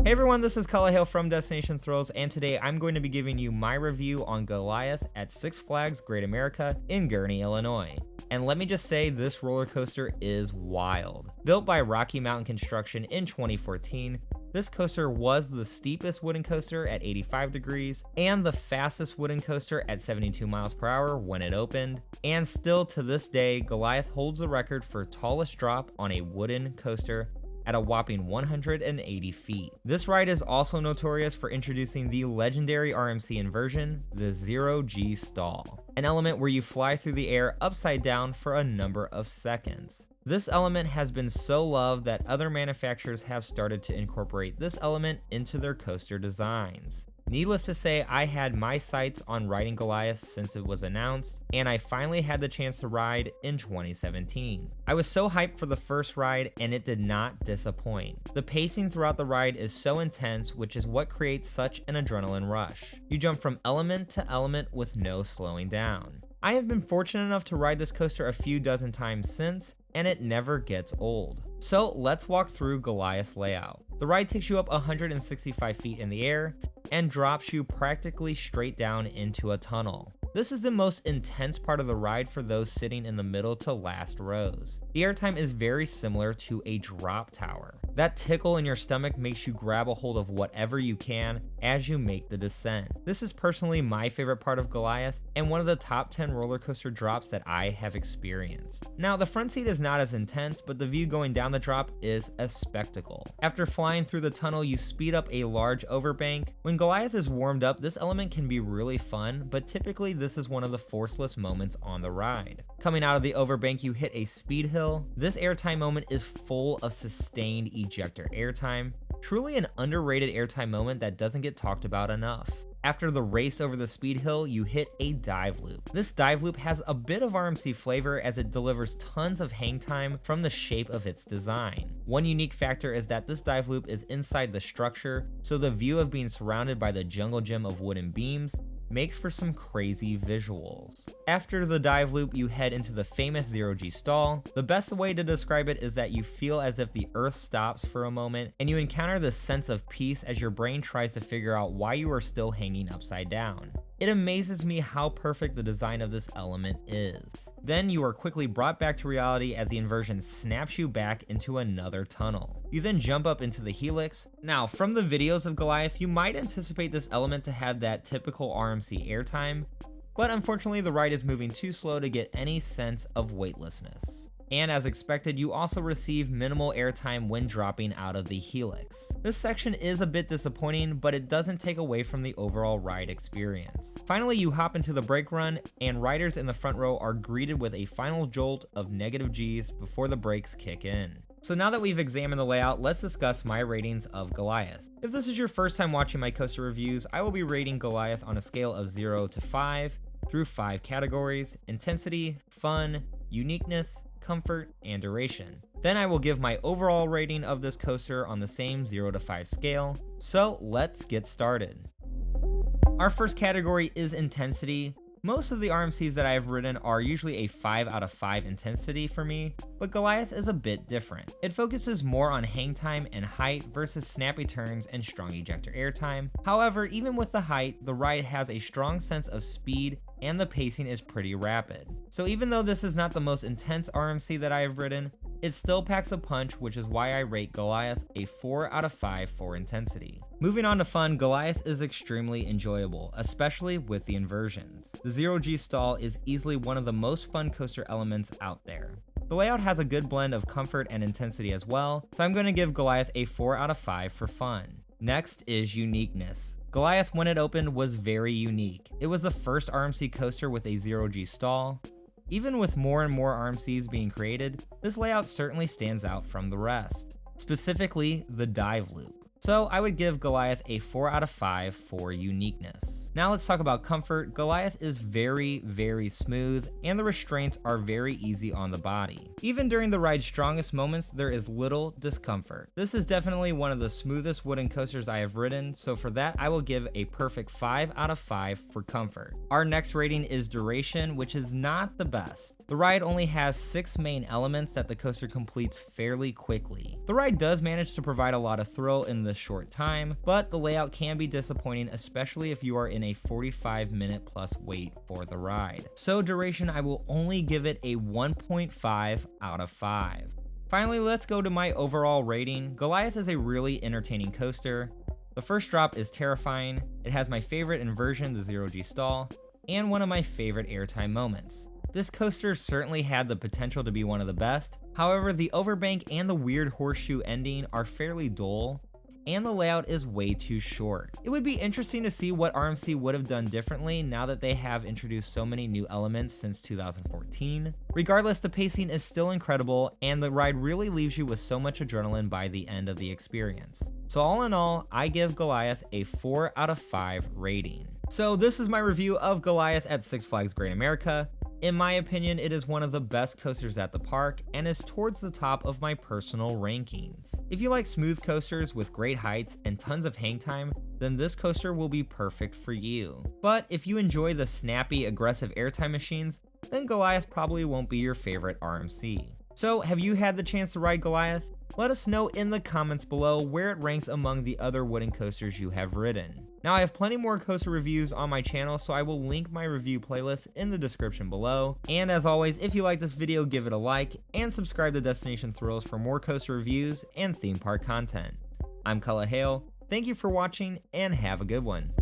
Hey everyone, this is Goliath from Destination Thrills, and today I'm going to be giving you my review on Goliath at Six Flags Great America in Gurnee, Illinois. And let me just say, this roller coaster is wild. Built by Rocky Mountain Construction in 2014, this coaster was the steepest wooden coaster at 85 degrees and the fastest wooden coaster at 72 miles per hour when it opened. And still to this day, Goliath holds the record for tallest drop on a wooden coaster at a whopping 180 feet. This ride is also notorious for introducing the legendary RMC inversion, the zero-G stall, an element where you fly through the air upside down for a number of seconds. This element has been so loved that other manufacturers have started to incorporate this element into their coaster designs. Needless to say, I had my sights on riding Goliath since it was announced, and I finally had the chance to ride in 2017. I was so hyped for the first ride, and it did not disappoint. The pacing throughout the ride is so intense, which is what creates such an adrenaline rush. You jump from element to element with no slowing down. I have been fortunate enough to ride this coaster a few dozen times since, and it never gets old. So let's walk through Goliath's layout. The ride takes you up 165 feet in the air and drops you practically straight down into a tunnel. This is the most intense part of the ride for those sitting in the middle to last rows. The airtime is very similar to a drop tower. That tickle in your stomach makes you grab a hold of whatever you can as you make the descent. This is personally my favorite part of Goliath and one of the top 10 roller coaster drops that I have experienced. Now, the front seat is not as intense, but the view going down the drop is a spectacle. After flying through the tunnel, you speed up a large overbank. When Goliath is warmed up, this element can be really fun, but typically this is one of the forceless moments on the ride. Coming out of the overbank, you hit a speed hill. This airtime moment is full of sustained ejector airtime. Truly an underrated airtime moment that doesn't get talked about enough. After the race over the speed hill, you hit a dive loop. This dive loop has a bit of RMC flavor as it delivers tons of hang time from the shape of its design. One unique factor is that this dive loop is inside the structure, so the view of being surrounded by the jungle gym of wooden beams makes for some crazy visuals. After the dive loop, you head into the famous zero-G stall. The best way to describe it is that you feel as if the earth stops for a moment, and you encounter this sense of peace as your brain tries to figure out why you are still hanging upside down. It amazes me how perfect the design of this element is. Then you are quickly brought back to reality as the inversion snaps you back into another tunnel. You then jump up into the helix. Now, from the videos of Goliath, you might anticipate this element to have that typical RMC airtime, but unfortunately the ride is moving too slow to get any sense of weightlessness. And as expected, you also receive minimal airtime when dropping out of the helix. This section is a bit disappointing, but it doesn't take away from the overall ride experience. Finally, you hop into the brake run, and riders in the front row are greeted with a final jolt of negative G's before the brakes kick in. So now that we've examined the layout, let's discuss my ratings of Goliath. If this is your first time watching my coaster reviews, I will be rating Goliath on a scale of 0 to 5 through 5 categories: intensity, fun, uniqueness, comfort, and duration. Then I will give my overall rating of this coaster on the same 0 to 5 scale. So let's get started. Our first category is intensity. Most of the RMCs that I have ridden are usually a 5 out of 5 intensity for me, but Goliath is a bit different. It focuses more on hang time and height versus snappy turns and strong ejector airtime. However, even with the height, the ride has a strong sense of speed and the pacing is pretty rapid. So even though this is not the most intense RMC that I have ridden, it still packs a punch, which is why I rate Goliath a 4 out of 5 for intensity. Moving on to fun, Goliath is extremely enjoyable, especially with the inversions. The zero-G stall is easily one of the most fun coaster elements out there. The layout has a good blend of comfort and intensity as well, so I'm going to give Goliath a 4 out of 5 for fun. Next is uniqueness. Goliath, when it opened, was very unique. It was the first RMC coaster with a zero-G stall. Even with more and more RMCs being created, this layout certainly stands out from the rest, specifically the dive loop. So I would give Goliath a 4 out of 5 for uniqueness. Now let's talk about comfort. Goliath is very, very smooth, and the restraints are very easy on the body. Even during the ride's strongest moments, there is little discomfort. This is definitely one of the smoothest wooden coasters I have ridden, so for that I will give a perfect 5 out of 5 for comfort. Our next rating is duration, which is not the best. The ride only has 6 main elements that the coaster completes fairly quickly. The ride does manage to provide a lot of thrill in this short time, but the layout can be disappointing, especially if you are in a 45-minute plus wait for the ride. So duration, I will only give it a 1.5 out of 5. Finally, let's go to my overall rating. Goliath is a really entertaining coaster. The first drop is terrifying, it has my favorite inversion, the 0G stall, and one of my favorite airtime moments. This coaster certainly had the potential to be one of the best, however the overbank and the weird horseshoe ending are fairly dull, and the layout is way too short. It would be interesting to see what RMC would have done differently now that they have introduced so many new elements since 2014. Regardless, the pacing is still incredible, and the ride really leaves you with so much adrenaline by the end of the experience. So all in all, I give Goliath a 4 out of 5 rating. So this is my review of Goliath at Six Flags Great America. In my opinion, it is one of the best coasters at the park and is towards the top of my personal rankings. If you like smooth coasters with great heights and tons of hang time, then this coaster will be perfect for you. But if you enjoy the snappy, aggressive airtime machines, then Goliath probably won't be your favorite RMC. So have you had the chance to ride Goliath? Let us know in the comments below where it ranks among the other wooden coasters you have ridden. Now I have plenty more coaster reviews on my channel, so I will link my review playlist in the description below. And as always, if you like this video, give it a like and subscribe to Destination Thrills for more coaster reviews and theme park content. I'm Cullah Hale, thank you for watching and have a good one.